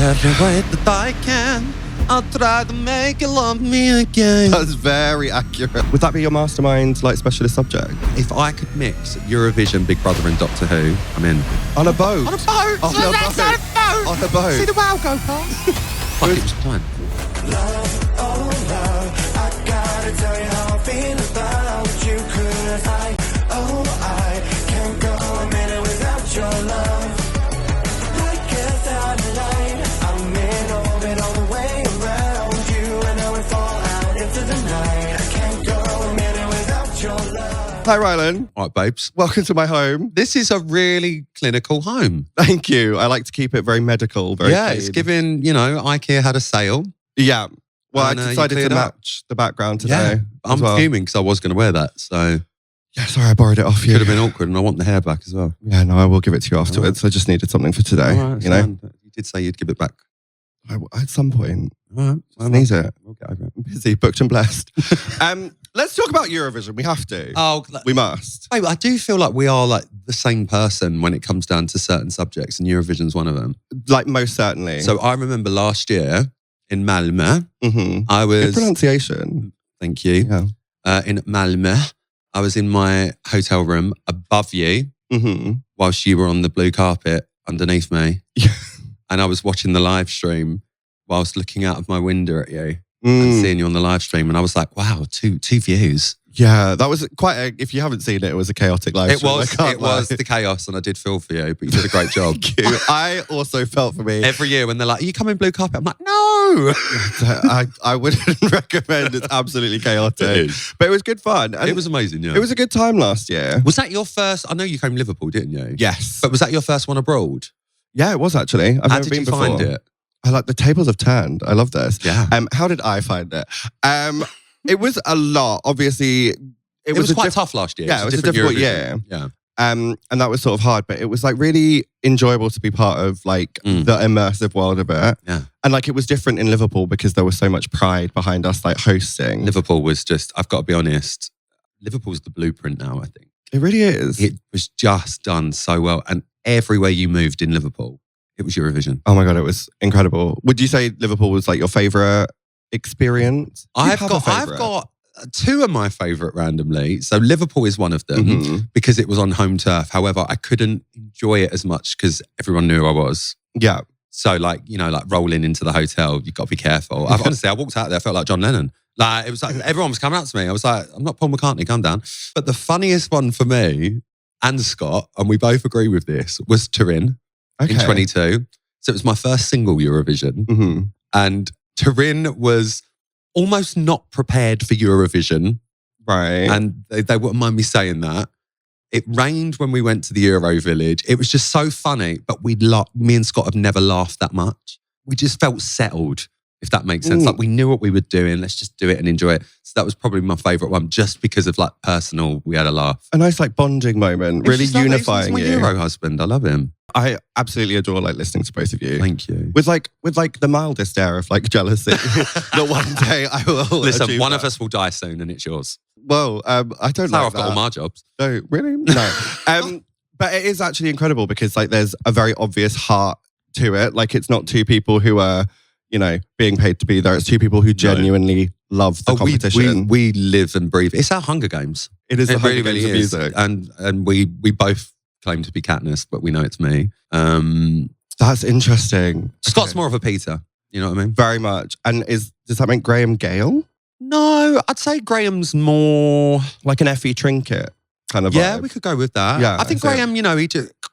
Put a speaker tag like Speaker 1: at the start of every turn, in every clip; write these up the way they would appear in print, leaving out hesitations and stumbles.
Speaker 1: Every way that I can, I'll try to make you love me again.
Speaker 2: That's very accurate. Would that be your mastermind, like, specialist subject?
Speaker 1: If I could mix Eurovision, Big Brother and Doctor Who, I'm in.
Speaker 2: On a boat?
Speaker 1: On a boat!
Speaker 2: On a boat! On a boat!
Speaker 1: See the wow go past. Fuck, it was fun.
Speaker 3: Love, oh love, I gotta tell you how I feel about you. 'Cause I can't go a minute without your love. Like a satellite, I'm in orbit all the way around you. And now we fall out into the night. I can't go a minute without your love.
Speaker 2: Hi, Rylan.
Speaker 1: All right, babes.
Speaker 2: Welcome to my home.
Speaker 1: This is a really clinical home.
Speaker 2: Thank you. I like to keep it very medical, very
Speaker 1: Yeah,
Speaker 2: clean.
Speaker 1: it's giving, IKEA had a sale.
Speaker 2: Yeah. Well,
Speaker 1: And,
Speaker 2: I
Speaker 1: you
Speaker 2: decided to
Speaker 1: cleared up.
Speaker 2: match the background today.
Speaker 1: I'm fuming because I was going to wear that. So
Speaker 2: Yeah, sorry, I borrowed it off you.
Speaker 1: could have been awkward, and I want the hair back as well.
Speaker 2: Yeah, no, I will give it to you afterwards. I just needed something for today,
Speaker 1: All right,
Speaker 2: you know?
Speaker 1: fine. You did say you'd give it back.
Speaker 2: At some point.
Speaker 1: All right.
Speaker 2: I need it.
Speaker 1: We'll get over it.
Speaker 2: I'm busy, booked and blessed. Let's talk about Eurovision. We have to.
Speaker 1: Oh,
Speaker 2: We must.
Speaker 1: I do feel like we are like the same person when it comes down to certain subjects, and Eurovision's one of them.
Speaker 2: Like, most certainly.
Speaker 1: So I remember last year in Malmö, I
Speaker 2: Good
Speaker 1: was...
Speaker 2: pronunciation.
Speaker 1: Thank you.
Speaker 2: Yeah.
Speaker 1: In Malmö, I was in my hotel room above you whilst you were on the blue carpet underneath me.
Speaker 2: Yeah.
Speaker 1: And I was watching the live stream whilst looking out of my window at you and seeing you on the live stream. And I was like, wow, two views.
Speaker 2: Yeah, that was if you haven't seen it, it was a chaotic live
Speaker 1: It
Speaker 2: stream.
Speaker 1: was the chaos, and I did feel for you, but you did a great job.
Speaker 2: Thank you. I also felt for me.
Speaker 1: Every year when they're like, are you coming blue carpet? I'm like, no.
Speaker 2: I wouldn't recommend. It's absolutely chaotic.
Speaker 1: It is.
Speaker 2: But it was good fun. And
Speaker 1: It was amazing, yeah.
Speaker 2: It was a good time last year.
Speaker 1: Was that your first? I know you came to Liverpool, didn't you?
Speaker 2: Yes.
Speaker 1: But was that your first one abroad?
Speaker 2: Yeah, it was actually. I've
Speaker 1: How
Speaker 2: never
Speaker 1: did
Speaker 2: been
Speaker 1: you
Speaker 2: before.
Speaker 1: find it?
Speaker 2: I like the tables have turned. I love this.
Speaker 1: Yeah.
Speaker 2: How did I find it? It was a lot. Obviously,
Speaker 1: It was quite tough last year.
Speaker 2: Yeah, it was a difficult year.
Speaker 1: Yeah.
Speaker 2: And that was sort of hard, but it was like really enjoyable to be part of like the immersive world of it.
Speaker 1: Yeah.
Speaker 2: And like it was different in Liverpool because there was so much pride behind us like hosting.
Speaker 1: Liverpool was just, I've got to be honest, Liverpool's the blueprint now, I think.
Speaker 2: It really is.
Speaker 1: It was just done so well. And everywhere you moved in Liverpool, it was Eurovision.
Speaker 2: Oh my God, it was incredible. Would you say Liverpool was like your favourite experience?
Speaker 1: I've got two of my favourite randomly. So Liverpool is one of them because it was on home turf. However, I couldn't enjoy it as much because everyone knew who I was.
Speaker 2: Yeah.
Speaker 1: So like, like rolling into the hotel, you've got to be careful. Honestly, I walked out there, I felt like John Lennon. Like it was like everyone was coming up to me. I was like, I'm not Paul McCartney, calm down. But the funniest one for me and Scott, and we both agree with this, was Turin in 22. So it was my first single Eurovision. And Turin was almost not prepared for Eurovision.
Speaker 2: Right.
Speaker 1: And they wouldn't mind me saying that. It rained when we went to the Euro Village. It was just so funny, but me and Scott have never laughed that much. We just felt settled, if that makes sense. Like we knew what we were doing. Let's just do it and enjoy it. So that was probably my favourite one, just because of like personal, we had a laugh.
Speaker 2: A nice like bonding moment, really unifying
Speaker 1: He's my
Speaker 2: you.
Speaker 1: Euro husband. I love him.
Speaker 2: I absolutely adore like listening to both of you.
Speaker 1: Thank you.
Speaker 2: With like the mildest air of like jealousy. That one day I will.
Speaker 1: Listen, one of us will die soon and it's yours.
Speaker 2: Well, I don't
Speaker 1: That's
Speaker 2: know.
Speaker 1: how I've got all my jobs.
Speaker 2: No, really? No. But it is actually incredible because like there's a very obvious heart to it. Like it's not two people who are, being paid to be there. It's two people who genuinely love the competition.
Speaker 1: We live and breathe. It's our Hunger Games.
Speaker 2: It is the Hunger
Speaker 1: really
Speaker 2: Games of
Speaker 1: is.
Speaker 2: music.
Speaker 1: And we both claim to be Katniss, but we know it's me.
Speaker 2: That's interesting.
Speaker 1: Scott's more of a Peter. You know what I mean?
Speaker 2: Very much. And does that make Graham Gale?
Speaker 1: No, I'd say Graham's more
Speaker 2: like an Effie Trinket kind of
Speaker 1: Yeah,
Speaker 2: vibe.
Speaker 1: we could go with that.
Speaker 2: Yeah,
Speaker 1: I think
Speaker 2: so-
Speaker 1: Graham,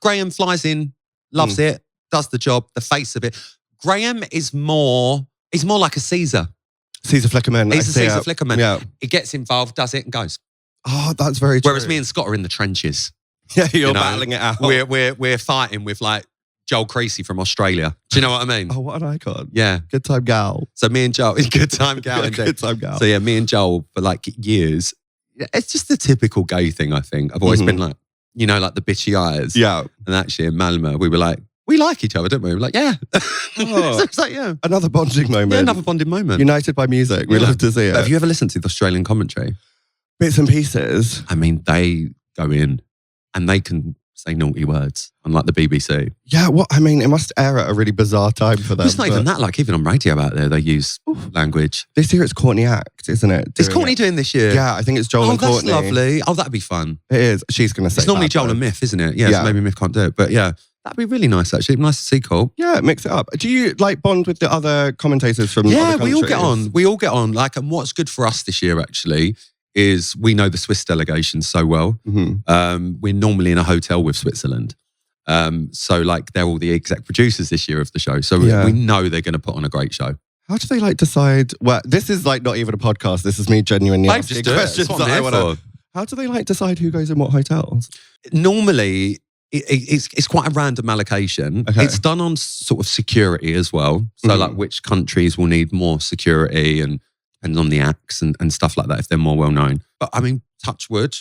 Speaker 1: Graham flies in, loves it, does the job, the face of it. Graham is he's more like a Caesar.
Speaker 2: Caesar Flickerman.
Speaker 1: He's a Caesar Flickerman.
Speaker 2: Yeah.
Speaker 1: He gets involved, does it, and goes.
Speaker 2: Oh, that's very true.
Speaker 1: Whereas me and Scott are in the trenches.
Speaker 2: Yeah, you're battling it out.
Speaker 1: We're fighting with like Joel Creasy from Australia. Do you know what I mean?
Speaker 2: Oh, what an icon.
Speaker 1: Yeah.
Speaker 2: Good time gal.
Speaker 1: So me and Joel, good time gal.
Speaker 2: Yeah,
Speaker 1: indeed.
Speaker 2: good time gal.
Speaker 1: So yeah, me and Joel for like years. It's just the typical gay thing, I think. I've always been like, like the bitchy eyes.
Speaker 2: Yeah.
Speaker 1: And actually in Malmö, we were like, we like each other, don't we? We're like, yeah.
Speaker 2: Oh.
Speaker 1: So it's like, yeah.
Speaker 2: Another bonding moment.
Speaker 1: Yeah, another bonding moment.
Speaker 2: United by music. We love to see it.
Speaker 1: But have you ever listened to the Australian commentary?
Speaker 2: Bits and pieces.
Speaker 1: I mean, they go in and they can say naughty words, unlike the BBC.
Speaker 2: Yeah, what I mean, it must air at a really bizarre time for them.
Speaker 1: It's not even that. Like even on radio out there, they use language.
Speaker 2: This year it's Courtney Act, isn't it?
Speaker 1: Is Courtney doing this year?
Speaker 2: Yeah, I think it's Joel and
Speaker 1: that's
Speaker 2: Courtney.
Speaker 1: lovely. Oh, that'd be fun.
Speaker 2: It is. She's going to say
Speaker 1: It's normally
Speaker 2: that,
Speaker 1: Joel
Speaker 2: though.
Speaker 1: and Myth, isn't it? Yeah, so maybe Myth can't do it. But yeah, that'd be really nice actually. Nice to see Cole.
Speaker 2: Yeah, mix it up. Do you like bond with the other commentators from other countries?
Speaker 1: we all get on. We all get on. Like, and what's good for us this year actually is we know the Swiss delegation so well. We're normally in a hotel with Switzerland. So like they're all the exec producers this year of the show. So we know they're going to put on a great show.
Speaker 2: How do they like decide? Well, this is like not even a podcast. This is me genuinely asking questions that I want to. How do they like decide who goes in what hotels?
Speaker 1: Normally, it's quite a random allocation.
Speaker 2: Okay.
Speaker 1: It's done on sort of security as well. So like which countries will need more security and depends on the acts and stuff like that if they're more well known. But I mean, touch wood,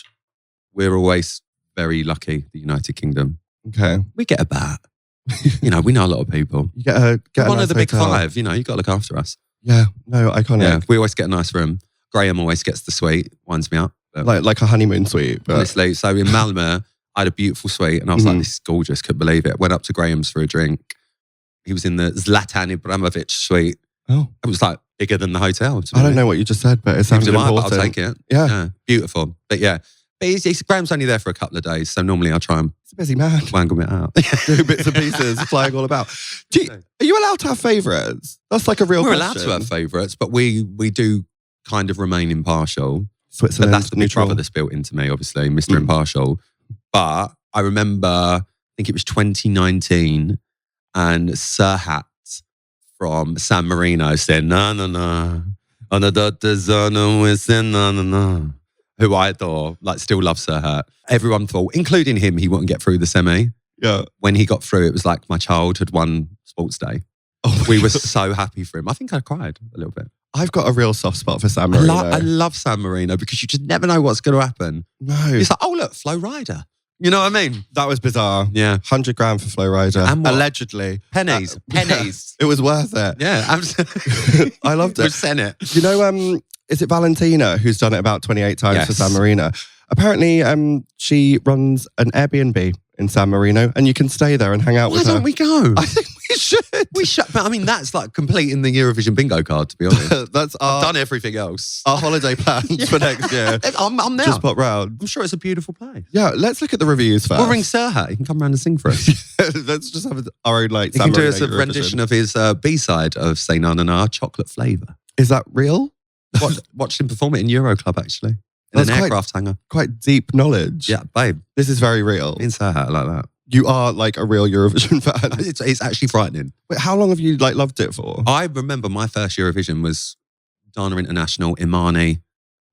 Speaker 1: we're always very lucky, the United Kingdom.
Speaker 2: Okay.
Speaker 1: We get a bat. We know a lot of people.
Speaker 2: You get a
Speaker 1: One
Speaker 2: nice
Speaker 1: of the big
Speaker 2: hotel.
Speaker 1: five, you got to look after us.
Speaker 2: Yeah, no, iconic.
Speaker 1: Yeah, we always get a nice room. Graham always gets the suite, winds me up.
Speaker 2: Like a honeymoon suite. But
Speaker 1: Honestly, so in Malmö, I had a beautiful suite and I was like, this is gorgeous, couldn't believe it. Went up to Graham's for a drink. He was in the Zlatan Ibrahimovic suite.
Speaker 2: Oh.
Speaker 1: It was like bigger than the hotel.
Speaker 2: I don't know what you just said, but it sounds important.
Speaker 1: I'll take it.
Speaker 2: Yeah.
Speaker 1: Beautiful. But yeah, Graham's only there for a couple of days, so normally I try and
Speaker 2: It's a busy man.
Speaker 1: wangle it out.
Speaker 2: Do bits and pieces, flying all about. Are you allowed to have favourites? That's like a real
Speaker 1: We're
Speaker 2: question.
Speaker 1: allowed to have favourites, but we do kind of remain impartial.
Speaker 2: Switzerland,
Speaker 1: But that's the big
Speaker 2: neutral.
Speaker 1: brother that's built into me, obviously, Mr. Impartial. But I remember, I think it was 2019, and Serhat from San Marino said, "Na na na, on the dotted zone, we said na na na." Who I adore, like still love Serhat. Everyone thought, including him, he wouldn't get through the semi.
Speaker 2: Yeah.
Speaker 1: When he got through, it was like my child had won sports day. We were so happy for him. I think I cried a little bit.
Speaker 2: I've got a real soft spot for San Marino.
Speaker 1: I love San Marino because you just never know what's going to happen.
Speaker 2: No.
Speaker 1: It's like, oh, look, Flo Rida. You know what I mean?
Speaker 2: That was bizarre.
Speaker 1: Yeah.
Speaker 2: 100 grand for Flo Rida.
Speaker 1: And what?
Speaker 2: Allegedly.
Speaker 1: Pennies. Pennies.
Speaker 2: It was worth it.
Speaker 1: Yeah, absolutely.
Speaker 2: I loved it.
Speaker 1: We've sent it.
Speaker 2: You know, is it Valentina who's done it about 28 times for San Marino? Apparently, she runs an Airbnb in San Marino and you can stay there and hang out with her.
Speaker 1: Why don't we go?
Speaker 2: I think we should.
Speaker 1: We should. But I mean, that's like completing the Eurovision bingo card, to be honest.
Speaker 2: That's
Speaker 1: I've done everything else.
Speaker 2: our holiday plans for next year.
Speaker 1: I'm there.
Speaker 2: Just pop round.
Speaker 1: I'm sure it's a beautiful place.
Speaker 2: Yeah, let's look at the reviews first.
Speaker 1: We'll ring Serhat. He can come around and sing for us.
Speaker 2: Let's just have our own like
Speaker 1: He
Speaker 2: San
Speaker 1: can do
Speaker 2: Marino
Speaker 1: us a
Speaker 2: Eurovision.
Speaker 1: rendition of his B-side of Say Na Na Na, Chocolate Flavour.
Speaker 2: Is that real?
Speaker 1: Watched him perform it in Euro Club, actually. In
Speaker 2: That's
Speaker 1: an
Speaker 2: quite-
Speaker 1: aircraft hangar.
Speaker 2: Quite deep knowledge.
Speaker 1: Yeah, babe.
Speaker 2: This is very real.
Speaker 1: In Serhat like that.
Speaker 2: You are like a real Eurovision fan.
Speaker 1: It's actually frightening.
Speaker 2: Wait, how long have you like loved it for?
Speaker 1: I remember my first Eurovision was Dana International, Imani,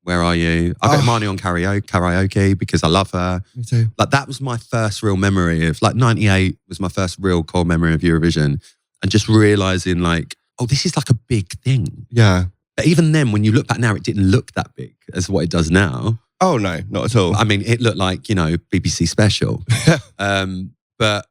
Speaker 1: Where Are You? I got Imani on karaoke because I love her.
Speaker 2: Me too.
Speaker 1: Like that was my first real memory of, like 98 was my first real core memory of Eurovision. And just realising like, oh, this is like a big thing.
Speaker 2: Yeah.
Speaker 1: But even then, when you look back now, it didn't look that big as what it does now.
Speaker 2: Oh no, not at all.
Speaker 1: I mean, it looked like, BBC special. But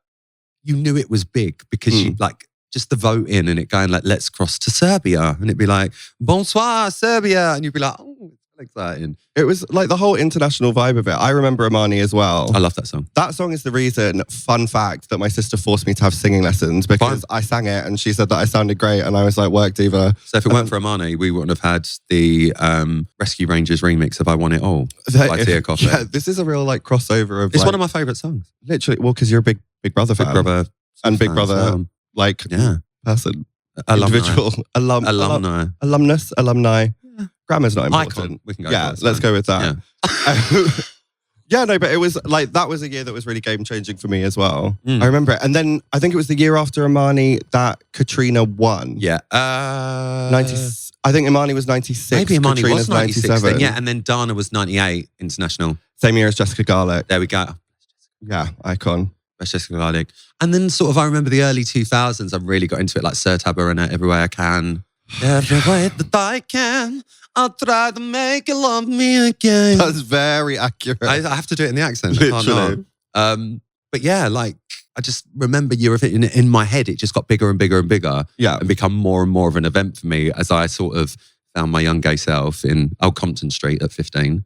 Speaker 1: you knew it was big because you like just the vote in and it going like, let's cross to Serbia. And it'd be like, bonsoir, Serbia. And you'd be like, oh, it's exciting.
Speaker 2: It was like the whole international vibe of it. I remember Imani as well.
Speaker 1: I love that song.
Speaker 2: That song is the reason, fun fact, that my sister forced me to have singing lessons because I sang it and she said that I sounded great and I was like, work diva.
Speaker 1: So if it weren't for Imani, we wouldn't have had the Rescue Rangers remix of I Want It All by Tia Kofi.
Speaker 2: Yeah, this is a real like crossover of
Speaker 1: It's
Speaker 2: like,
Speaker 1: one of my favourite songs.
Speaker 2: literally, well, because you're a Big Brother fan.
Speaker 1: Big Brother.
Speaker 2: And Big
Speaker 1: fan
Speaker 2: Brother,
Speaker 1: as well.
Speaker 2: like
Speaker 1: Yeah.
Speaker 2: person,
Speaker 1: Alumni.
Speaker 2: individual,
Speaker 1: Alumni.
Speaker 2: alumnus, alumni.
Speaker 1: Yeah.
Speaker 2: Grammar's not important.
Speaker 1: Icon. We can go
Speaker 2: Yeah,
Speaker 1: for that,
Speaker 2: let's
Speaker 1: so.
Speaker 2: go with that.
Speaker 1: Yeah.
Speaker 2: Yeah, no, but it was like, that was a year that was really game changing for me as well.
Speaker 1: Mm.
Speaker 2: I remember it. And then I think it was the year after Imani that Katrina won.
Speaker 1: Yeah.
Speaker 2: 90, I think Imani was 96.
Speaker 1: Maybe Imani
Speaker 2: Katrina's
Speaker 1: was 96
Speaker 2: 97.
Speaker 1: then. Yeah, and then Dana was 98 international.
Speaker 2: Same year as Jessica Garlick.
Speaker 1: There we go.
Speaker 2: Yeah, icon.
Speaker 1: That's Jessica Garlick. And then sort of, I remember the early 2000s, I really got into it, like Sir Tabarana, Every Way I Can. Every way that I can, I'll try to make you love me again.
Speaker 2: That's very accurate.
Speaker 1: I have to do it in the accent. I can't
Speaker 2: Literally.
Speaker 1: not. But yeah, like, I just remember Eurovision in my head, it just got bigger and bigger and bigger.
Speaker 2: Yeah.
Speaker 1: And become more and more of an event for me as I sort of found my young gay self in Old Compton Street at 15.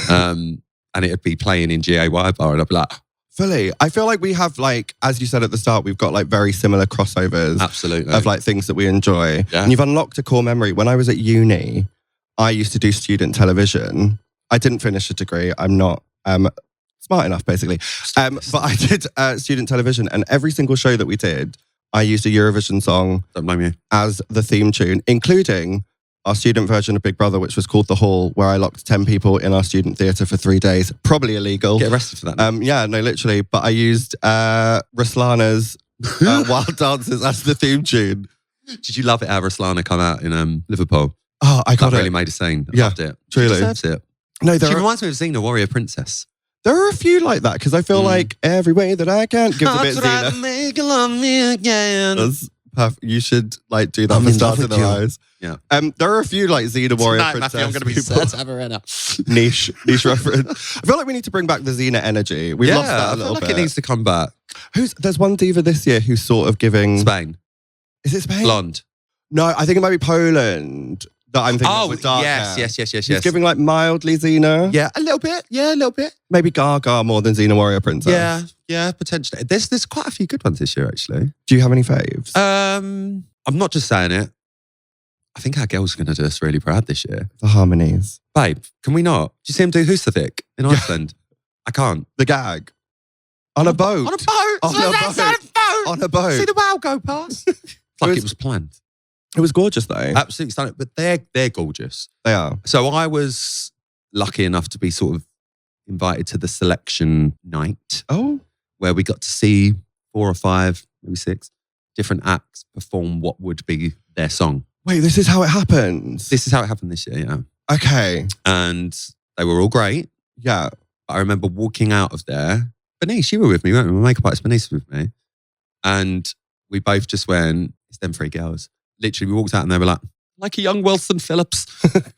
Speaker 1: And it'd be playing in GAY bar and I'd be like,
Speaker 2: Fully. I feel like we have like, as you said at the start, we've got like very similar crossovers.
Speaker 1: Absolutely.
Speaker 2: Of like things that we enjoy.
Speaker 1: Yeah.
Speaker 2: And you've unlocked a core memory. When I was at uni, I used to do student television. I didn't finish a degree. I'm not smart enough, basically. But I did student television, and every single show that we did, I used a Eurovision song
Speaker 1: Don't blame you.
Speaker 2: as the theme tune, including our student version of Big Brother, which was called The Hall, where I locked 10 people in our student theatre for 3 days. Probably illegal.
Speaker 1: Get arrested for that. now.
Speaker 2: Yeah, no, literally. But I used Ruslana's Wild Dances as the theme tune.
Speaker 1: Did you love it how Ruslana come out in Liverpool?
Speaker 2: Oh, I got
Speaker 1: That
Speaker 2: it.
Speaker 1: really made a scene. I
Speaker 2: Yeah,
Speaker 1: loved it.
Speaker 2: truly.
Speaker 1: She deserves it.
Speaker 2: No,
Speaker 1: She
Speaker 2: there are,
Speaker 1: reminds me of Xena, Warrior Princess.
Speaker 2: there are a few like that, because I feel like every way that I can gives a bit
Speaker 1: Try to
Speaker 2: Xena.
Speaker 1: make you love me again.
Speaker 2: That's perfect. You should like do that
Speaker 1: I'm
Speaker 2: for
Speaker 1: in love
Speaker 2: Stars in
Speaker 1: with
Speaker 2: the
Speaker 1: you.
Speaker 2: Eyes.
Speaker 1: Yeah.
Speaker 2: There are a few like Xena Warrior
Speaker 1: Tonight,
Speaker 2: Princess
Speaker 1: Matthew, I'm going to be
Speaker 2: people.
Speaker 1: sad to have her in her.
Speaker 2: niche reference. I feel like we need to bring back the Xena energy. We've lost that
Speaker 1: I
Speaker 2: a
Speaker 1: feel
Speaker 2: little
Speaker 1: like
Speaker 2: bit.
Speaker 1: it needs to come back.
Speaker 2: There's one diva this year who's sort of giving.
Speaker 1: Spain.
Speaker 2: Is it Spain?
Speaker 1: Blonde.
Speaker 2: No, I think it might be Poland that I'm thinking of with dark hair.
Speaker 1: yes.
Speaker 2: She's giving like mildly Xena.
Speaker 1: Yeah, a little bit. Yeah, a little bit.
Speaker 2: Maybe Gaga more than Xena Warrior Princess.
Speaker 1: Yeah, potentially. There's quite a few good ones this year, actually.
Speaker 2: Do you have any faves?
Speaker 1: I'm not just saying it. I think our girls are going to do us really proud this year.
Speaker 2: The harmonies.
Speaker 1: Babe, can we not? Do you see him do Husavik in Iceland? I can't.
Speaker 2: The gag. On a boat.
Speaker 1: On a boat.
Speaker 2: On a boat.
Speaker 1: On a boat.
Speaker 2: On a boat.
Speaker 1: See the whale go past. It's like it was planned.
Speaker 2: It was gorgeous though.
Speaker 1: Absolutely stunning. But they're gorgeous.
Speaker 2: They are.
Speaker 1: So I was lucky enough to be sort of invited to the selection night
Speaker 2: Oh.
Speaker 1: where we got to see 4 or 5, maybe 6 different acts perform what would be their song.
Speaker 2: Wait, this is how it happens.
Speaker 1: This is how it happened this year, yeah.
Speaker 2: Okay.
Speaker 1: And they were all great.
Speaker 2: Yeah.
Speaker 1: I remember walking out of there. Bernice, you were with me, weren't you? My makeup artist Bernice was with me. And we both just went, it's them 3 girls. Literally, we walked out and they were like a young Wilson Phillips.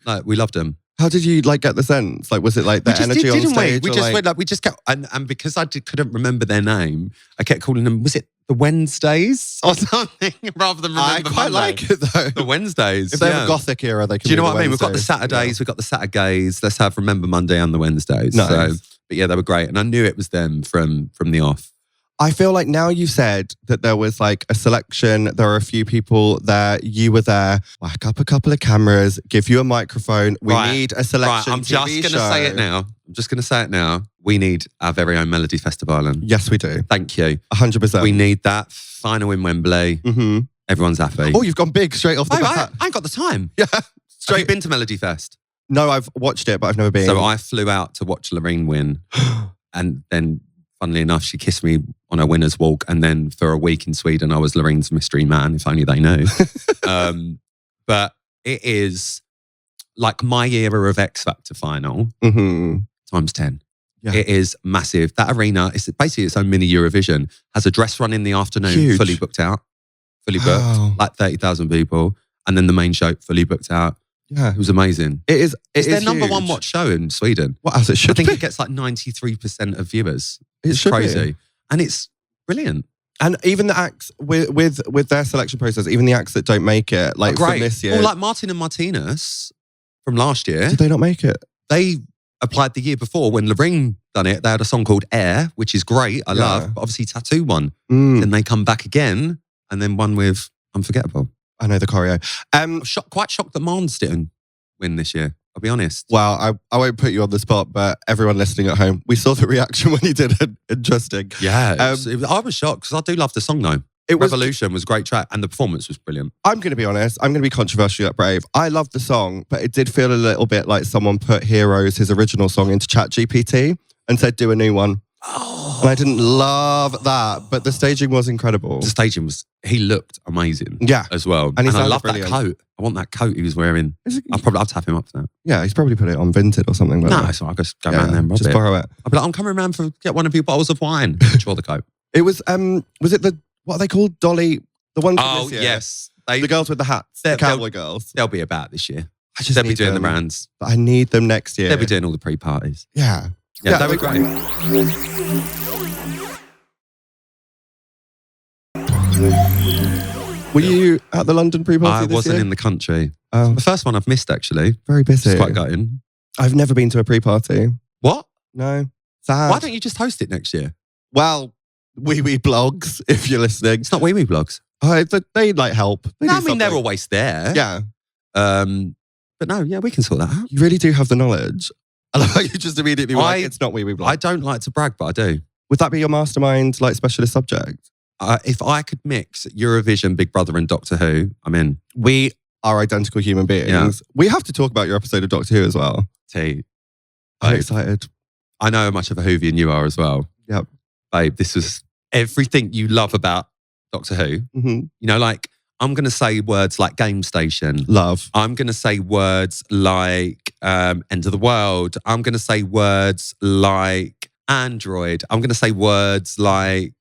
Speaker 1: Like, we loved them.
Speaker 2: How did you like get the sense? Like, was it like the energy on
Speaker 1: didn't
Speaker 2: stage?
Speaker 1: we?
Speaker 2: or,
Speaker 1: We just
Speaker 2: like-
Speaker 1: went we just kept, and because I couldn't remember their name, I kept calling them, was it the Wednesdays or something, rather than remember
Speaker 2: I quite
Speaker 1: Monday?
Speaker 2: like it though.
Speaker 1: The Wednesdays.
Speaker 2: If they're
Speaker 1: yeah.
Speaker 2: a gothic era, they can
Speaker 1: Do you know
Speaker 2: be
Speaker 1: what I mean? We've got the
Speaker 2: Wednesdays.
Speaker 1: Saturdays, we've got the Saturdays. Let's have Remember Monday and the Wednesdays.
Speaker 2: Nice.
Speaker 1: So, but yeah, they were great. And I knew it was them from the off.
Speaker 2: I feel like now you've said that there was like a selection, there are a few people there, you were there, whack up a couple of cameras, give you a microphone. We
Speaker 1: Right.
Speaker 2: need a selection.
Speaker 1: Right, I'm just
Speaker 2: TV
Speaker 1: going to say it now. I'm just going to say it now. We need our very own Melodifestivalen.
Speaker 2: Yes, we do.
Speaker 1: Thank you.
Speaker 2: 100%.
Speaker 1: We need that final in Wembley.
Speaker 2: Mm-hmm.
Speaker 1: Everyone's happy.
Speaker 2: Oh, you've gone big straight off the bat.
Speaker 1: I ain't got the time.
Speaker 2: Yeah,
Speaker 1: Have you
Speaker 2: straight.
Speaker 1: been to Melodifest?
Speaker 2: No, I've watched it, but I've never been.
Speaker 1: So I flew out to watch Loreen win. And then, funnily enough, she kissed me on her winner's walk. And then for a week in Sweden, I was Loreen's mystery man, if only they knew. But it is like my era of X Factor final
Speaker 2: Mhm.
Speaker 1: times 10.
Speaker 2: Yeah.
Speaker 1: It is massive. That arena is basically its own mini Eurovision. Has a dress run in the afternoon,
Speaker 2: Huge.
Speaker 1: fully booked out. Fully booked,
Speaker 2: Wow.
Speaker 1: like 30,000 people. And then the main show, fully booked out.
Speaker 2: Yeah.
Speaker 1: It was amazing.
Speaker 2: It is.
Speaker 1: It's their
Speaker 2: is
Speaker 1: number
Speaker 2: huge.
Speaker 1: one watch show in Sweden.
Speaker 2: What, as it
Speaker 1: I
Speaker 2: should
Speaker 1: think
Speaker 2: be.
Speaker 1: it gets like 93% of viewers.
Speaker 2: It
Speaker 1: It's
Speaker 2: should be.
Speaker 1: crazy. And it's brilliant.
Speaker 2: And even the acts with their selection process, even the acts that don't make it, like from this year,
Speaker 1: Well, like Martin and Martinez from last year,
Speaker 2: did they not make it?
Speaker 1: they applied the year before when Loreen done it. They had a song called Air, which is great. I
Speaker 2: Yeah.
Speaker 1: love. But obviously Tattoo won.
Speaker 2: Mm,
Speaker 1: Then they come back again and then one with Unforgettable.
Speaker 2: I know the choreo.
Speaker 1: I'm quite shocked that Mons didn't win this year. I'll be honest.
Speaker 2: Well, I won't put you on the spot, but everyone listening at home, we saw the reaction when he did it. Interesting.
Speaker 1: Yeah, I was shocked because I do love the song though.
Speaker 2: It was.
Speaker 1: Revolution was a great track and the performance was brilliant.
Speaker 2: I'm going to be honest. I'm going to be controversially that brave. I love the song, but it did feel a little bit like someone put Heroes, his original song, into ChatGPT and said, "Do a new one."
Speaker 1: Oh,
Speaker 2: And I didn't love that, but the staging was incredible.
Speaker 1: the staging was. He looked amazing.
Speaker 2: Yeah.
Speaker 1: as well.
Speaker 2: And he
Speaker 1: I
Speaker 2: sounded
Speaker 1: love
Speaker 2: brilliant.
Speaker 1: that coat. I want that coat he was wearing. I'd probably have to have him up for that.
Speaker 2: Yeah, he's probably put it on Vinted or something. Like
Speaker 1: No,
Speaker 2: that.
Speaker 1: so I'll just go
Speaker 2: Yeah,
Speaker 1: around there and rob
Speaker 2: just
Speaker 1: it.
Speaker 2: borrow it.
Speaker 1: I'll be like, I'm coming around for get one of your bottles of wine. Sure, the coat.
Speaker 2: It was it the, what are they called? Dolly, the ones from
Speaker 1: Oh
Speaker 2: this year?
Speaker 1: yes,
Speaker 2: The girls with the hats, the cowboy girls.
Speaker 1: They'll be about this year.
Speaker 2: I just
Speaker 1: They'll be
Speaker 2: need
Speaker 1: doing the
Speaker 2: them.
Speaker 1: rounds.
Speaker 2: But I need them next year.
Speaker 1: They'll be doing all the pre-parties.
Speaker 2: Yeah.
Speaker 1: Yeah,
Speaker 2: Yeah,
Speaker 1: they were
Speaker 2: they-
Speaker 1: great.
Speaker 2: Were you at the London pre-party
Speaker 1: I
Speaker 2: this
Speaker 1: wasn't
Speaker 2: year?
Speaker 1: in the country.
Speaker 2: Oh,
Speaker 1: The first one I've missed actually.
Speaker 2: very busy.
Speaker 1: It's quite gutting.
Speaker 2: I've never been to a pre-party.
Speaker 1: What?
Speaker 2: No. Sad.
Speaker 1: Why don't you just host it next year?
Speaker 2: Well, wee blogs, if you're listening.
Speaker 1: It's not wee blogs.
Speaker 2: They like help. They do
Speaker 1: I mean, they're
Speaker 2: something.
Speaker 1: always there.
Speaker 2: Yeah.
Speaker 1: But no, yeah, we can sort that out.
Speaker 2: You really do have the knowledge. I love how you just immediately were like, it's not wee blogs.
Speaker 1: I don't like to brag, but I do.
Speaker 2: Would that be your mastermind, like, specialist subject?
Speaker 1: If I could mix Eurovision, Big Brother and Doctor Who, I'm in.
Speaker 2: We are identical human beings.
Speaker 1: Yeah.
Speaker 2: We have to talk about your episode of Doctor Who as well.
Speaker 1: T.
Speaker 2: I'm
Speaker 1: Babe,
Speaker 2: excited.
Speaker 1: I know how much of a Whovian you are as well.
Speaker 2: Yep.
Speaker 1: Babe, this was everything you love about Doctor Who.
Speaker 2: Mm-hmm.
Speaker 1: You know, like, I'm going to say words like Game Station.
Speaker 2: Love.
Speaker 1: I'm going to say words like End of the World. I'm going to say words like Android. I'm going to say words like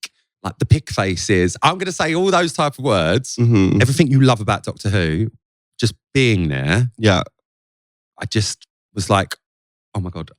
Speaker 1: the pick faces. I'm going to say all those type of words.
Speaker 2: Mm-hmm.
Speaker 1: Everything you love about Doctor Who, just being there.
Speaker 2: Yeah.
Speaker 1: I just was like, oh my God,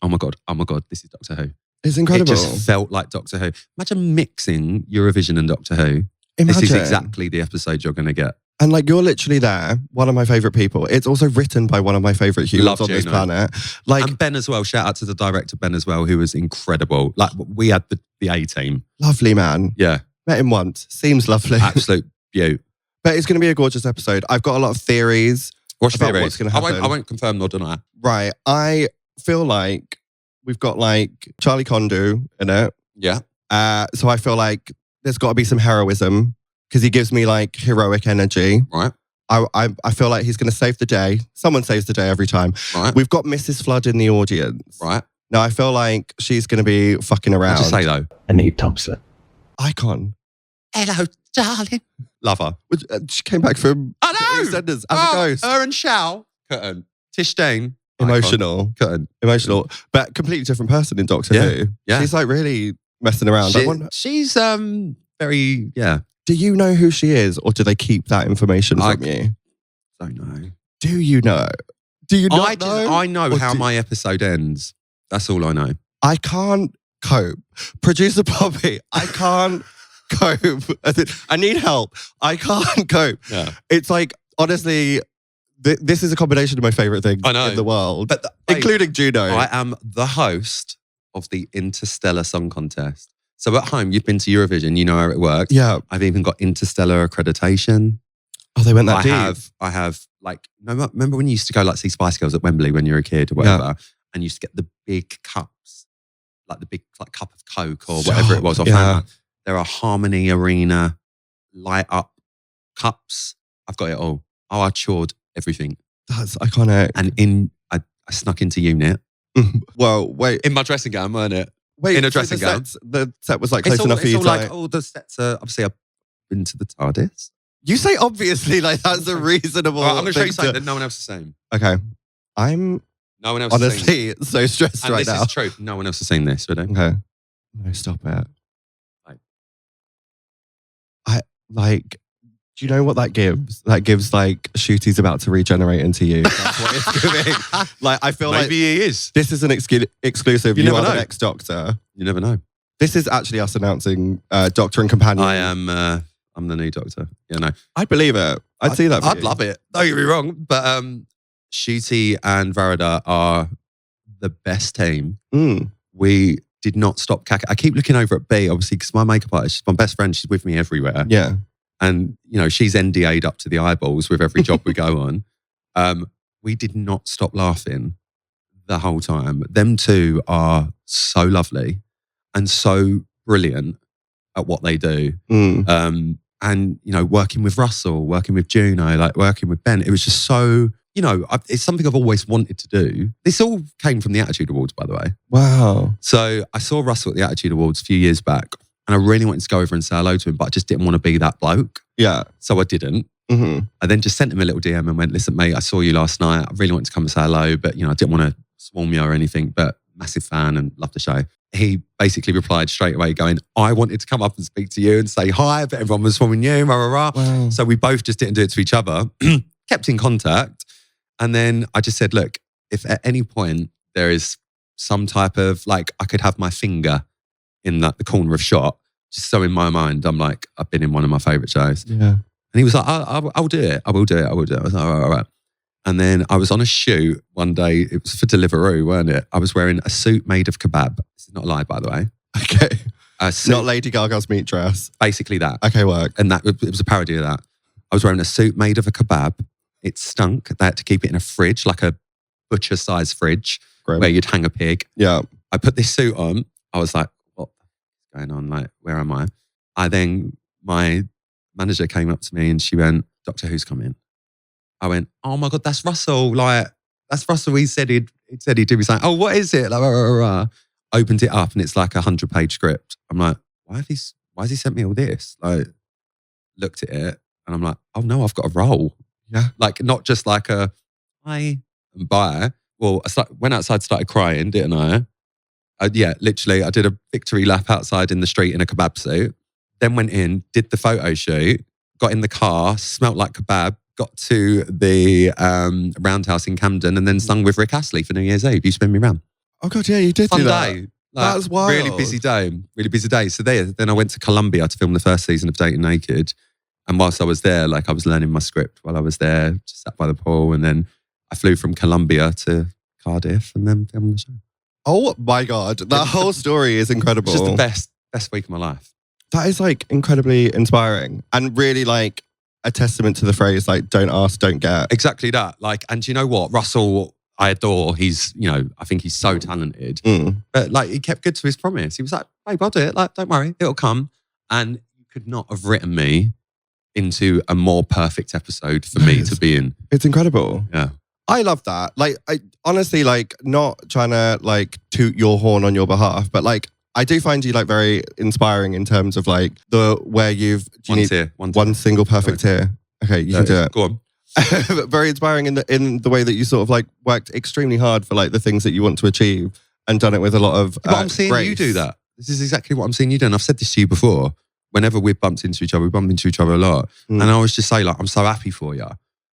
Speaker 1: this is Doctor Who.
Speaker 2: It's incredible.
Speaker 1: It just felt like Doctor Who. Imagine mixing Eurovision and Doctor Who.
Speaker 2: Imagine.
Speaker 1: This is exactly the episode you're going to get.
Speaker 2: And like, you're literally there, one of my favourite people. It's also written by one of my favourite humans
Speaker 1: Love
Speaker 2: on this
Speaker 1: Juno.
Speaker 2: planet. Like,
Speaker 1: And Ben as well. Shout out to the director, Ben as well, who was incredible. Like, we had the A-team.
Speaker 2: lovely man.
Speaker 1: Yeah.
Speaker 2: Met him once. Seems lovely.
Speaker 1: Absolute beaut.
Speaker 2: But it's going to be a gorgeous episode. I've got a lot of theories.
Speaker 1: What's
Speaker 2: About
Speaker 1: theories?
Speaker 2: what's gonna happen.
Speaker 1: I won't confirm nor deny.
Speaker 2: Right. I feel like we've got like Charlie Kondu in it.
Speaker 1: Yeah.
Speaker 2: So I feel like there's got to be some heroism because he gives me like heroic energy.
Speaker 1: Right.
Speaker 2: I feel like he's going to save the day. Someone saves the day every time.
Speaker 1: Right.
Speaker 2: We've got Mrs. Flood in the audience.
Speaker 1: Right.
Speaker 2: Now I feel like she's going to be fucking around.
Speaker 1: I'll just say though.
Speaker 4: Anita Thompson.
Speaker 2: Icon.
Speaker 1: Hello, darling. Love her.
Speaker 2: She came back from
Speaker 1: I know.
Speaker 2: EastEnders as a ghost.
Speaker 1: Her and Shao. Couldn't. Tish Dane.
Speaker 2: Emotional.
Speaker 1: Couldn't.
Speaker 2: Emotional. But completely different person in Doctor
Speaker 1: Yeah.
Speaker 2: Who.
Speaker 1: Yeah.
Speaker 2: She's like really messing around.
Speaker 1: She's very, yeah.
Speaker 2: Do you know who she is or do they keep that information from you?
Speaker 1: Don't know.
Speaker 2: Do you know? Do you not know?
Speaker 1: I know
Speaker 2: Or
Speaker 1: how
Speaker 2: do-
Speaker 1: my episode ends. That's all I know.
Speaker 2: I can't cope. Producer Poppy, I can't cope. As in, I need help. I can't cope.
Speaker 1: Yeah.
Speaker 2: It's like, honestly, this is a combination of my favourite things
Speaker 1: I know.
Speaker 2: in the world,
Speaker 1: But
Speaker 2: including Juno.
Speaker 1: I am the host of the Interstellar Song Contest. So at home, you've been to Eurovision, you know how it works.
Speaker 2: Yeah.
Speaker 1: I've even got Interstellar accreditation.
Speaker 2: Oh, they went that deep.
Speaker 1: I have like, remember when you used to go like see Spice Girls at Wembley when you were a kid or whatever, and you used to get the big cups, like the big like cup of Coke or whatever it was. Or
Speaker 2: Yeah.
Speaker 1: Fanta. There are Harmony Arena light up cups. I've got it all. Oh, I chawed everything.
Speaker 2: That's iconic.
Speaker 1: And I snuck into unit.
Speaker 2: Well, wait.
Speaker 1: In my dressing gown, weren't it?
Speaker 2: Wait,
Speaker 1: in a
Speaker 2: so
Speaker 1: dressing gown.
Speaker 2: The set was like close enough for you to
Speaker 1: like, all the sets are, obviously I've been to the TARDIS.
Speaker 2: You say obviously like that's a reasonable
Speaker 1: Right, I'm going to show you
Speaker 2: thing
Speaker 1: something that no one else is saying.
Speaker 2: Okay. I'm
Speaker 1: No one else is saying.
Speaker 2: honestly so stressed
Speaker 1: And
Speaker 2: right
Speaker 1: this
Speaker 2: now.
Speaker 1: is true. No one else is saying this, ready?
Speaker 2: Okay. No, stop it.
Speaker 1: Like-
Speaker 2: I like, do you know what that gives? That gives like Shooty's about to regenerate into you. That's what it's giving. Like, I feel
Speaker 1: Maybe
Speaker 2: like
Speaker 1: he is.
Speaker 2: this is an exclusive.
Speaker 1: You
Speaker 2: You,
Speaker 1: never
Speaker 2: are
Speaker 1: know.
Speaker 2: the next Doctor.
Speaker 1: You never know.
Speaker 2: This is actually us announcing Doctor and Companion.
Speaker 1: I am. I'm the new Doctor. Yeah, no.
Speaker 2: I'd believe it. I'd see that for
Speaker 1: I'd
Speaker 2: you.
Speaker 1: love it. Don't get me wrong, but Shooty and Varada are the best team.
Speaker 2: Mm.
Speaker 1: We did not stop cack. I keep looking over at B, obviously, because my makeup artist, she's my best friend. She's with me everywhere.
Speaker 2: Yeah.
Speaker 1: And, you know, she's NDA'd up to the eyeballs with every job we go on. We did not stop laughing the whole time. Them two are so lovely and so brilliant at what they do.
Speaker 2: Mm.
Speaker 1: And, you know, working with Russell, working with Juno, like working with Ben, it was just so, you know, it's something I've always wanted to do. This all came from the Attitude Awards, by the way.
Speaker 2: Wow.
Speaker 1: So I saw Russell at the Attitude Awards a few years back and I really wanted to go over and say hello to him, but I just didn't want to be that bloke.
Speaker 2: Yeah.
Speaker 1: So I didn't.
Speaker 2: Mm-hmm.
Speaker 1: I then just sent him a little DM and went, listen, mate, I saw you last night. I really wanted to come and say hello, but, you know, I didn't want to swarm you or anything, but massive fan and love the show. He basically replied straight away going, I wanted to come up and speak to you and say hi, but everyone was swarming you, rah, rah, rah.
Speaker 2: Wow.
Speaker 1: So we both just didn't do it to each other, kept in contact. And then I just said, look, if at any point there is some type of, like, I could have my finger in the corner of shot, just so in my mind, I'm like, I've been in one of my favourite shows.
Speaker 2: Yeah.
Speaker 1: And he was like, I'll do it. I will do it. I will do it. I was like, all right. And then I was on a shoot one day. It was for Deliveroo, weren't it? I was wearing a suit made of kebab. This is not a lie, by the way.
Speaker 2: Okay.
Speaker 1: a suit,
Speaker 2: Not Lady Gaga's meat dress.
Speaker 1: basically that.
Speaker 2: Okay, work.
Speaker 1: And that it was a parody of that. I was wearing a suit made of a kebab. It stunk. They had to keep it in a fridge, like a butcher-sized fridge,
Speaker 2: Grim.
Speaker 1: where you'd hang a pig.
Speaker 2: Yeah.
Speaker 1: I put this suit on. I was like, what's going on? Like, where am I? My manager came up to me and she went, Doctor Who's coming. I went, oh my God, that's Russell. Like, that's Russell. He said he'd do. He's like, oh, what is it? Like, rah, rah, rah. Opened it up and it's like a 100-page script. I'm like, why has he sent me all this? Like, looked at it and I'm like, oh no, I've got a role.
Speaker 2: Yeah.
Speaker 1: Like, not just like a hi and bye. Well, went outside, started crying, didn't I? Yeah, literally, I did a victory lap outside in the street in a kebab suit. Then went in, did the photo shoot, got in the car, smelt like kebab, got to the Roundhouse in Camden and then sung with Rick Astley for New Year's Eve. You spin me round.
Speaker 2: Oh God, yeah, you did
Speaker 1: Fun
Speaker 2: do that.
Speaker 1: day. Like,
Speaker 2: That's wild.
Speaker 1: Really busy day. So then I went to Colombia to film the first season of Dating Naked. And whilst I was there, like I was learning my script while I was there, just sat by the pool. And then I flew from Colombia to Cardiff and then filmed the show.
Speaker 2: Oh my God, that whole story is incredible.
Speaker 1: It's just the best week of my life.
Speaker 2: That is like incredibly inspiring and really like a testament to the phrase like, don't ask, don't get.
Speaker 1: Exactly that. Like, and do you know what? Russell, I adore. He's, I think he's so talented. But like, he kept good to his promise. He was like, babe, I'll do it. Like, don't worry, it'll come. And you could not have written me into a more perfect episode for me to be in.
Speaker 2: It's incredible.
Speaker 1: Yeah.
Speaker 2: I love that. Like, I honestly, like, not trying to like toot your horn on your behalf, but like, I do find you like very inspiring in terms of like where you've one single perfect tier. Okay, you can do it.
Speaker 1: Go on.
Speaker 2: Very inspiring in the way that you sort of like worked extremely hard for like the things that you want to achieve and done it with a lot of
Speaker 1: But I'm seeing you do that. This is exactly what I'm seeing you do. And I've said this to you before. Whenever we've bumped into each other, we bump into each other a lot. And I always just say like, I'm so happy for you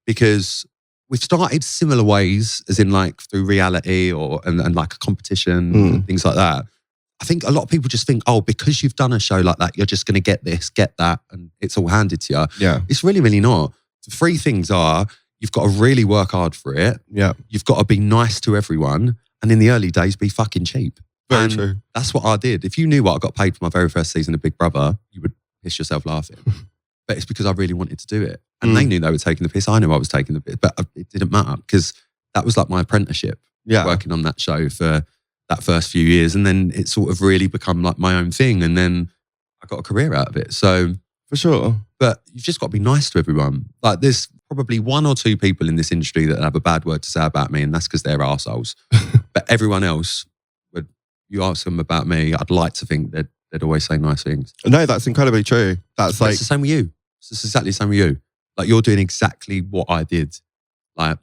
Speaker 1: because we've started similar ways, as in like through reality and like a competition and things like that. I think a lot of people just think, oh, because you've done a show like that, you're just going to get this, get that, and it's all handed to you.
Speaker 2: Yeah.
Speaker 1: It's really, really not. The three things are, you've got to really work hard for it.
Speaker 2: Yeah.
Speaker 1: You've got to be nice to everyone. And in the early days, be fucking cheap.
Speaker 2: Very
Speaker 1: and
Speaker 2: true.
Speaker 1: That's what I did. If you knew what I got paid for my very first season of Big Brother, you would piss yourself laughing. But it's because I really wanted to do it. And they knew they were taking the piss. I knew I was taking the piss, but it didn't matter because that was like my apprenticeship.
Speaker 2: Yeah.
Speaker 1: Working on that show for that first few years. And then it sort of really become like my own thing. And then I got a career out of it. So
Speaker 2: for sure.
Speaker 1: But you've just got to be nice to everyone. Like there's probably one or two people in this industry that have a bad word to say about me, and that's because they're arseholes. But everyone else, when you ask them about me, I'd like to think that they'd always say nice things.
Speaker 2: No, that's incredibly true. That's like...
Speaker 1: It's the same with you. It's exactly the same with you. Like you're doing exactly what I did like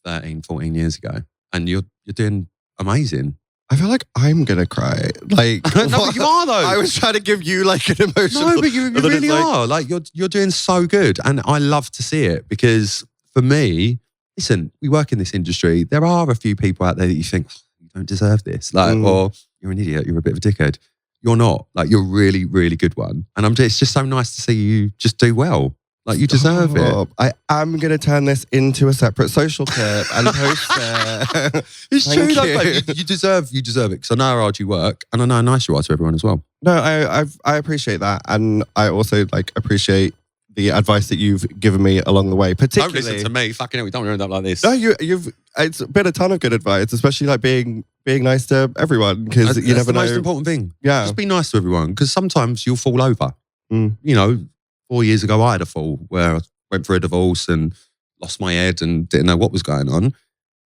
Speaker 1: 13, 14 years ago. And you're doing amazing.
Speaker 2: I feel like I'm going to cry. Like,
Speaker 1: no, but you are though.
Speaker 2: I was trying to give you like an emotional...
Speaker 1: No, but you really are. Like you're doing so good. And I love to see it because for me, listen, we work in this industry. There are a few people out there that you think, oh, you don't deserve this. Like, or you're an idiot. You're a bit of a dickhead. You're not. Like you're a really, really good one. And it's just so nice to see you just do well. Like you deserve it.
Speaker 2: I am going to turn this into a separate social clip and post it.
Speaker 1: It's true though, babe. You deserve it because I know how hard you work and I know how nice you are to everyone as well.
Speaker 2: No, I appreciate that. And I also like appreciate the advice that you've given me along the way. Particularly,
Speaker 1: don't listen to me. Fucking hell, we don't end up like this.
Speaker 2: No, it's been a ton of good advice, especially like being nice to everyone because you never know.
Speaker 1: That's the most important thing.
Speaker 2: Yeah.
Speaker 1: Just be nice to everyone because sometimes you'll fall over. You know, 4 years ago, I had a fall where I went through a divorce and lost my head and didn't know what was going on.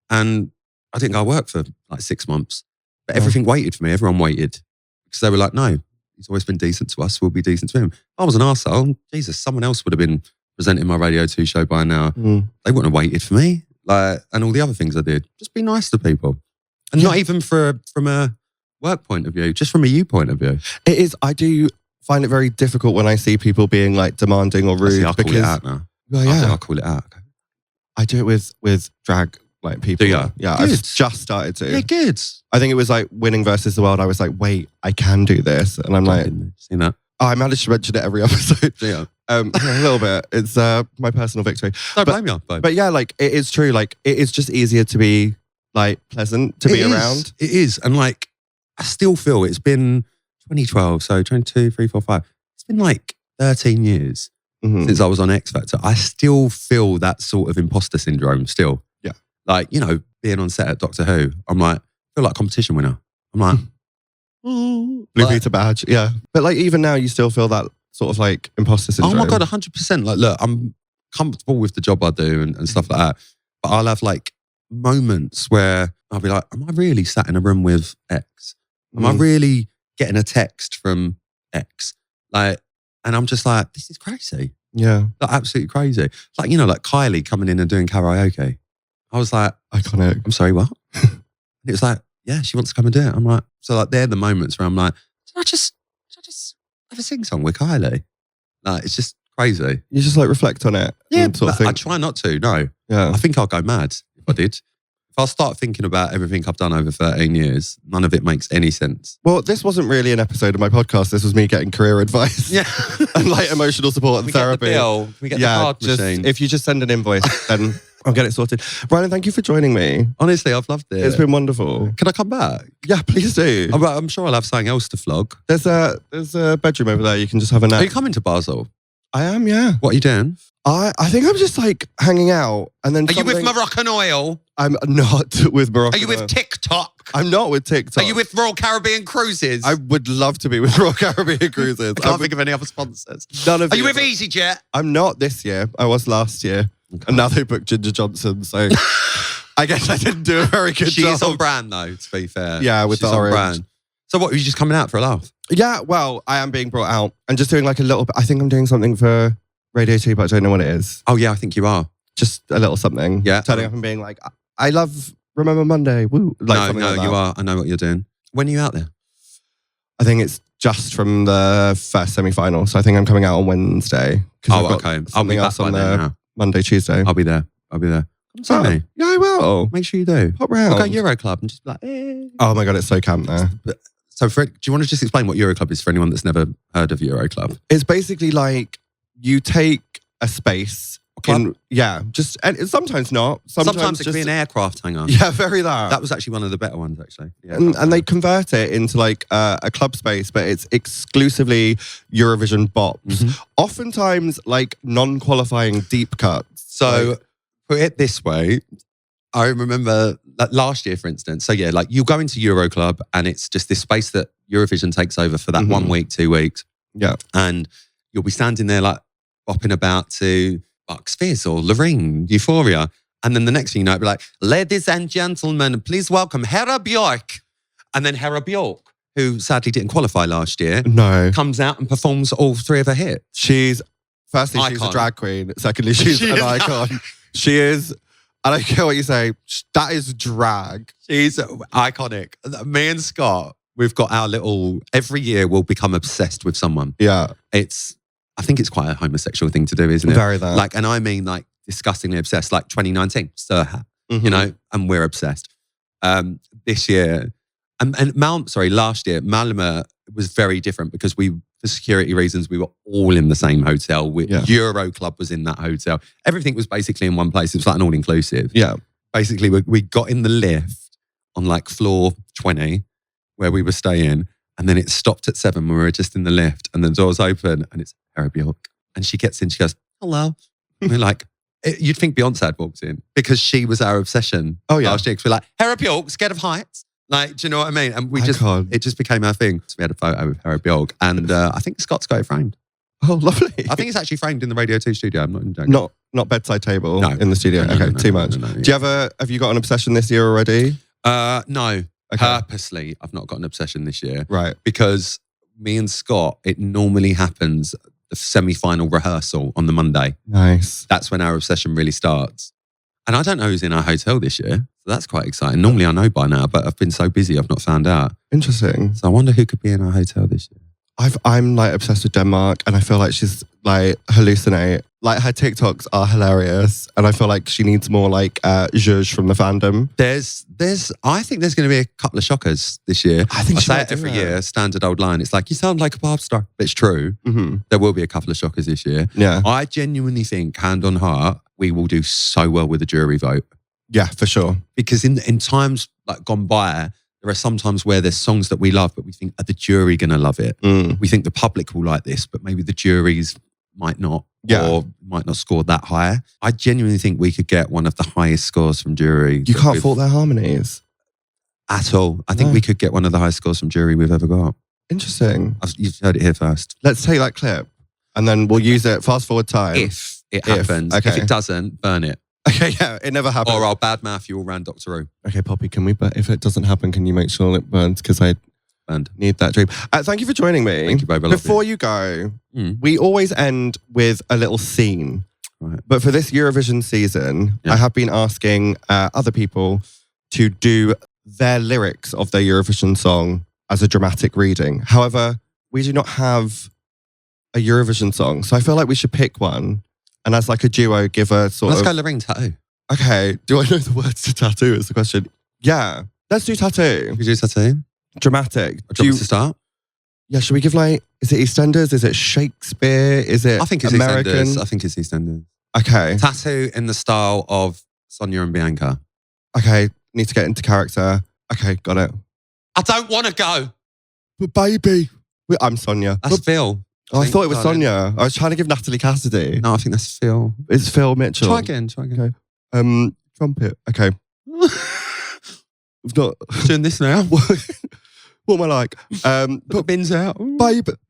Speaker 1: And I didn't go to work for like 6 months. But everything waited for me. Everyone waited. Because they were like, no, he's always been decent to us. We'll be decent to him. If I was an arsehole, Jesus, someone else would have been presenting my Radio 2 show by now. They wouldn't have waited for me. Like, and all the other things I did. Just be nice to people. And not even from a work point of view, just from a you point of view.
Speaker 2: It is, I do find it very difficult when I see people being like demanding or rude.
Speaker 1: I'll call it out now.
Speaker 2: Well, yeah.
Speaker 1: I'll call it out. Okay.
Speaker 2: I do it with drag like people.
Speaker 1: Do you?
Speaker 2: Yeah,
Speaker 1: Good.
Speaker 2: I've just started to.
Speaker 1: Yeah, good.
Speaker 2: I think it was like Winning versus the World. I was like, wait, I can do this. And I'm like,
Speaker 1: seen that?
Speaker 2: Oh, I managed to mention it every episode.
Speaker 1: Yeah.
Speaker 2: A little bit. It's my personal victory.
Speaker 1: Don't blame you.
Speaker 2: But yeah, like it is true. Like it is just easier to be like pleasant to be around.
Speaker 1: It is. And like, I still feel it's been 2012, so 22, 3, 4, 5. It's been like 13 years since I was on X Factor. I still feel that sort of imposter syndrome still.
Speaker 2: Yeah.
Speaker 1: Like, you know, being on set at Doctor Who, I'm like, I feel like competition winner. I'm like,
Speaker 2: Blue Peter badge, yeah. But like even now, you still feel that sort of like imposter syndrome.
Speaker 1: oh my God, 100%. Like, look, I'm comfortable with the job I do and stuff like that. But I'll have like moments where I'll be like, am I really sat in a room with X? Am I really getting a text from X? Like, and I'm just like, this is crazy.
Speaker 2: Yeah.
Speaker 1: Like, absolutely crazy. Like, you know, like Kylie coming in and doing karaoke. I was like,
Speaker 2: Iconic.
Speaker 1: I'm sorry, what? And it was like, yeah, she wants to come and do it. I'm like, so like, they're the moments where I'm like, should I just have a sing song with Kylie? Like, it's just crazy.
Speaker 2: You just like reflect on it.
Speaker 1: Yeah,
Speaker 2: and sort of think,
Speaker 1: I try not to, no.
Speaker 2: yeah.
Speaker 1: I think I'll go mad if I did. If I start thinking about everything I've done over 13 years, none of it makes any sense.
Speaker 2: Well, this wasn't really an episode of my podcast. This was me getting career advice.
Speaker 1: Yeah.
Speaker 2: And like emotional support and therapy.
Speaker 1: Get the bill. We get the card machine.
Speaker 2: If you just send an invoice, then I'll get it sorted. Rylan, thank you for joining me.
Speaker 1: Honestly, I've loved it.
Speaker 2: It's been wonderful.
Speaker 1: Can I come back?
Speaker 2: Yeah, please do.
Speaker 1: I'm sure I'll have something else to flog.
Speaker 2: There's a bedroom over there. You can just have a nap.
Speaker 1: Are you coming to Basel?
Speaker 2: I am, yeah.
Speaker 1: What are you doing?
Speaker 2: I think I'm just like hanging out and then
Speaker 1: Are you with Moroccan Oil?
Speaker 2: I'm not with Moroccan
Speaker 1: Are you with
Speaker 2: Oil.
Speaker 1: TikTok?
Speaker 2: I'm not with TikTok.
Speaker 1: Are you with Royal Caribbean Cruises?
Speaker 2: I would love to be with Royal Caribbean Cruises.
Speaker 1: I can't think of any other sponsors.
Speaker 2: None of
Speaker 1: Are you
Speaker 2: the
Speaker 1: with
Speaker 2: other-
Speaker 1: EasyJet?
Speaker 2: I'm not this year. I was last year.
Speaker 1: Okay.
Speaker 2: And now they booked Ginger Johnson, so I guess I didn't do a very good
Speaker 1: She
Speaker 2: job.
Speaker 1: is on brand though, to be fair.
Speaker 2: Yeah, with
Speaker 1: She's
Speaker 2: the
Speaker 1: on
Speaker 2: orange.
Speaker 1: brand. So what, are you just coming out for a laugh?
Speaker 2: Yeah, well, I am being brought out and just doing like a little bit. I think I'm doing something for Radio 2, but I don't know what it is.
Speaker 1: Oh yeah, I think you are.
Speaker 2: Just a little something.
Speaker 1: Yeah.
Speaker 2: Turning up and being like, I love Remember Monday. Woo. Like something like that.
Speaker 1: you are. I know what you're doing. When are you out there?
Speaker 2: I think it's just from the first semi-final. So I think I'm coming out on Wednesday. 'Cause I've
Speaker 1: Oh,
Speaker 2: got
Speaker 1: okay. I'll be
Speaker 2: something
Speaker 1: back
Speaker 2: else
Speaker 1: by
Speaker 2: on
Speaker 1: then
Speaker 2: the
Speaker 1: now.
Speaker 2: Monday, Tuesday.
Speaker 1: I'll be there. Come see me.
Speaker 2: Yeah, I will.
Speaker 1: Make sure you do.
Speaker 2: Pop round.
Speaker 1: We'll go Euro Club and just be like, eh.
Speaker 2: Oh my God, it's so camp there.
Speaker 1: So do you want to just explain what Euro Club is for anyone that's never heard of Euro Club?
Speaker 2: It's basically like you take a space.
Speaker 1: Club?
Speaker 2: And sometimes not.
Speaker 1: Sometimes it
Speaker 2: just,
Speaker 1: could be an aircraft hangar.
Speaker 2: Yeah, very that.
Speaker 1: That was actually one of the better ones, actually. Yeah,
Speaker 2: And they convert it into like a club space, but it's exclusively Eurovision bops.
Speaker 1: Mhm.
Speaker 2: Oftentimes like non-qualifying deep cuts.
Speaker 1: So put it this way, I remember like last year, for instance. So yeah, like you go into Euro Club and it's just this space that Eurovision takes over for that 1 week, 2 weeks.
Speaker 2: Yeah.
Speaker 1: And you'll be standing there like bopping about to Bucks Fizz or Loreen, Euphoria. And then the next thing you know, it'll be like, ladies and gentlemen, please welcome Hera Björk. And then Hera Björk, who sadly didn't qualify last year,
Speaker 2: No.
Speaker 1: comes out and performs all three of her hits.
Speaker 2: She's a
Speaker 1: Icon.
Speaker 2: drag queen. Secondly, she's
Speaker 1: She
Speaker 2: an
Speaker 1: is.
Speaker 2: icon. She is, I don't care what you say, that is drag.
Speaker 1: She's iconic. Me and Scott, we've got our little, every year we'll become obsessed with someone.
Speaker 2: Yeah.
Speaker 1: I think it's quite a homosexual thing to do, isn't it?
Speaker 2: Very that.
Speaker 1: Like, and I mean like disgustingly obsessed, like 2019, Sir Hat, you know, and we're obsessed. This year, last year, Malmö was very different because for security reasons, we were all in the same hotel. Euro Club was in that hotel. Everything was basically in one place. It was like an all-inclusive.
Speaker 2: Yeah.
Speaker 1: Basically, we got in the lift on like floor 20 where we were staying. And then it stopped at 7 when we were just in the lift and the doors open and it's Hera Björk. And she gets in, she goes, hello. And we're like, you'd think Beyonce had walked in because she was our obsession last year. Because we're like, Hera Björk, scared of heights. Like, do you know what I mean? And it just became our thing. So we had a photo with Hera Björk and I think Scott's got it framed.
Speaker 2: Oh, lovely.
Speaker 1: I think it's actually framed in the Radio 2 studio. I'm not even joking.
Speaker 2: Not bedside table
Speaker 1: No.
Speaker 2: in the studio.
Speaker 1: No,
Speaker 2: Okay,
Speaker 1: no,
Speaker 2: too
Speaker 1: no,
Speaker 2: much.
Speaker 1: no, no,
Speaker 2: Do you have you got an obsession this year already?
Speaker 1: No.
Speaker 2: Okay.
Speaker 1: Purposely, I've not got an obsession this year.
Speaker 2: Right.
Speaker 1: Because me and Scott, it normally happens the semi-final rehearsal on the Monday.
Speaker 2: Nice.
Speaker 1: That's when our obsession really starts. And I don't know who's in our hotel this year. So that's quite exciting. Normally I know by now, but I've been so busy I've not found out.
Speaker 2: Interesting.
Speaker 1: So I wonder who could be in our hotel this year.
Speaker 2: I'm like obsessed with Denmark and I feel like she's like hallucinate. Like her TikToks are hilarious and I feel like she needs more like Zhuzh from the fandom.
Speaker 1: I think there's going to be a couple of shockers this year.
Speaker 2: I think
Speaker 1: I
Speaker 2: she
Speaker 1: say
Speaker 2: might
Speaker 1: it
Speaker 2: do
Speaker 1: every
Speaker 2: that.
Speaker 1: year, standard old line. It's like, you sound like a pop star. But it's true.
Speaker 2: Mm-hmm.
Speaker 1: There will be a couple of shockers this year.
Speaker 2: Yeah.
Speaker 1: I genuinely think, hand on heart, we will do so well with the jury vote.
Speaker 2: Yeah, for sure.
Speaker 1: Because in times like gone by, there are some times where there's songs that we love, but we think, are the jury going to love it? We think the public will like this, but maybe the juries might not, or might not score that high. I genuinely think we could get one of the highest scores from jury.
Speaker 2: You can't fault their harmonies.
Speaker 1: At all. I think we could get one of the highest scores from jury we've ever got.
Speaker 2: Interesting.
Speaker 1: You've heard it here first.
Speaker 2: Let's take that clip and then we'll use it fast forward time.
Speaker 1: If it happens.
Speaker 2: Okay.
Speaker 1: If it doesn't, burn it.
Speaker 2: Okay, yeah, it never happened.
Speaker 1: Or I'll badmouth you all around Doctor Who.
Speaker 2: Okay, Poppy, if it doesn't happen, can you make sure it burns? Because I need that dream. Thank you for joining me.
Speaker 1: Thank you, babe.
Speaker 2: Before you go, we always end with a little scene. Right. But for this Eurovision season, I have been asking other people to do their lyrics of their Eurovision song as a dramatic reading. However, we do not have a Eurovision song. So I feel like we should pick one and as like a duo give a sort
Speaker 1: Let's
Speaker 2: of...
Speaker 1: go Lorraine Tattoo.
Speaker 2: Okay, do I know the words to tattoo is the question. Yeah, let's do tattoo.
Speaker 1: We do tattoo?
Speaker 2: Dramatic.
Speaker 1: Do you want to start?
Speaker 2: Yeah, should we give like, is it EastEnders? Is it Shakespeare? Is it
Speaker 1: I think it's
Speaker 2: American?
Speaker 1: EastEnders. I think it's EastEnders.
Speaker 2: Okay.
Speaker 1: Tattoo in the style of Sonia and Bianca.
Speaker 2: Okay, need to get into character. Okay, got it.
Speaker 1: I don't want to go.
Speaker 2: But baby. I'm Sonia.
Speaker 1: That's Phil.
Speaker 2: Oh, I thought it was Sonia. I was trying to give Natalie Cassidy.
Speaker 1: No, I think that's Phil.
Speaker 2: It's Phil Mitchell.
Speaker 1: Try again.
Speaker 2: Okay. Trumpet. Okay. We've not
Speaker 1: doing this now.
Speaker 2: What am I like?
Speaker 1: Put the bins out.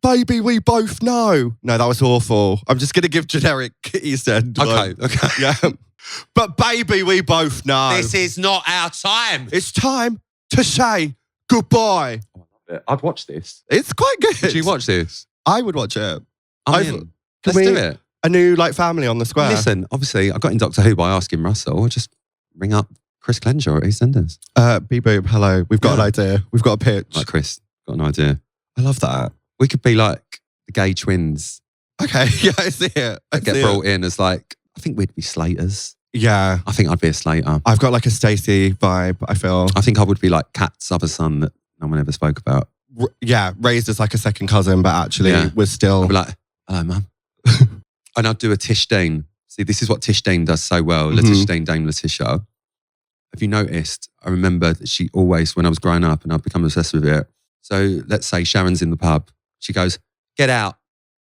Speaker 2: Baby, we both know. No, that was awful. I'm just going to give generic East End.
Speaker 1: Okay.
Speaker 2: Yeah. But baby, we both know.
Speaker 1: This is not our time.
Speaker 2: It's time to say goodbye.
Speaker 1: I'd watch this.
Speaker 2: It's quite good.
Speaker 1: Would you watch this?
Speaker 2: I would watch it.
Speaker 1: Let's do it.
Speaker 2: A new like family on the square.
Speaker 1: Listen, obviously, I got in Doctor Who by asking Russell. I'll just ring up Chris Clenshaw at EastEnders.
Speaker 2: Beep boop, hello. We've got an idea. We've got a pitch.
Speaker 1: Like Chris, got an idea.
Speaker 2: I love that.
Speaker 1: We could be like the gay twins.
Speaker 2: Okay, yeah, I see it.
Speaker 1: Get brought in as like, I think we'd be Slaters.
Speaker 2: Yeah.
Speaker 1: I think I'd be a Slater.
Speaker 2: I've got like a Stacey vibe, I feel.
Speaker 1: I think I would be like Kat's other son that no one ever spoke about.
Speaker 2: Yeah, raised as like a second cousin, but actually was still...
Speaker 1: I'd be like, hello, mum. And I'd do a Tish Dane. See, this is what Tish Dane does so well. Tish Dane, Dame Letitia. Have you noticed? I remember that she always, when I was growing up and I'd become obsessed with it. So let's say Sharon's in the pub. She goes, get out,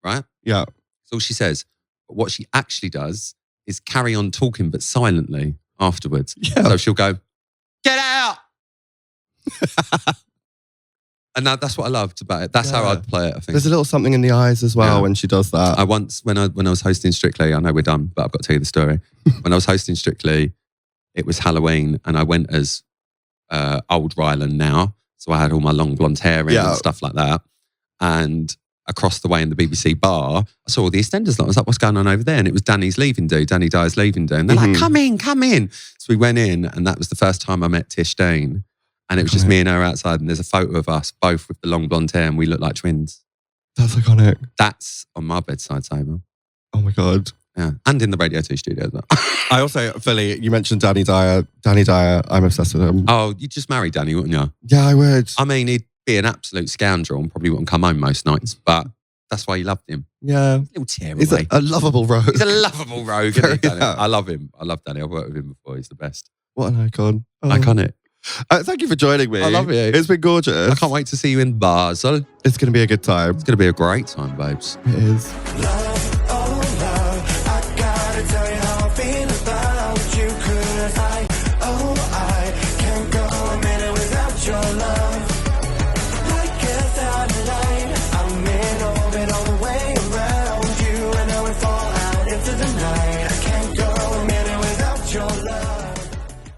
Speaker 1: right?
Speaker 2: Yeah.
Speaker 1: That's all she says. But what she actually does is carry on talking, but silently afterwards.
Speaker 2: Yeah.
Speaker 1: So she'll go, get out. And that's what I loved about it. That's how I'd play it, I think.
Speaker 2: There's a little something in the eyes as well when she does that.
Speaker 1: I once, when I was hosting Strictly, I know we're done, but I've got to tell you the story. When I was hosting Strictly, it was Halloween and I went as old Rylan now. So I had all my long blonde hair in and stuff like that. And across the way in the BBC bar, I saw all the EastEnders. I was like, what's going on over there? And it was Danny's leaving do, Danny Dyer's leaving do. And they're like, come in. So we went in and that was the first time I met Tish Dane. And it was just me and her outside and there's a photo of us both with the long blonde hair and we look like twins.
Speaker 2: That's iconic.
Speaker 1: That's on my bedside table.
Speaker 2: Oh my God.
Speaker 1: Yeah. And in the Radio 2 studio as well.
Speaker 2: I also, Philly, you mentioned Danny Dyer. Danny Dyer, I'm obsessed with him.
Speaker 1: Oh, you'd just marry Danny, wouldn't you?
Speaker 2: Yeah, I would.
Speaker 1: I mean, he'd be an absolute scoundrel and probably wouldn't come home most nights, but that's why you loved him.
Speaker 2: Yeah.
Speaker 1: Little tearaway.
Speaker 2: He's a lovable rogue.
Speaker 1: He's a lovable rogue, isn't he, Danny? I love him. I love Danny. I've worked with him before. He's the best.
Speaker 2: What an icon. Oh.
Speaker 1: Iconic.
Speaker 2: Thank you for joining me.
Speaker 1: I love you.
Speaker 2: It's been gorgeous.
Speaker 1: I can't wait to see you in Basel.
Speaker 2: It's going to be a good time.
Speaker 1: It's going to be a great time, babes.
Speaker 2: It is.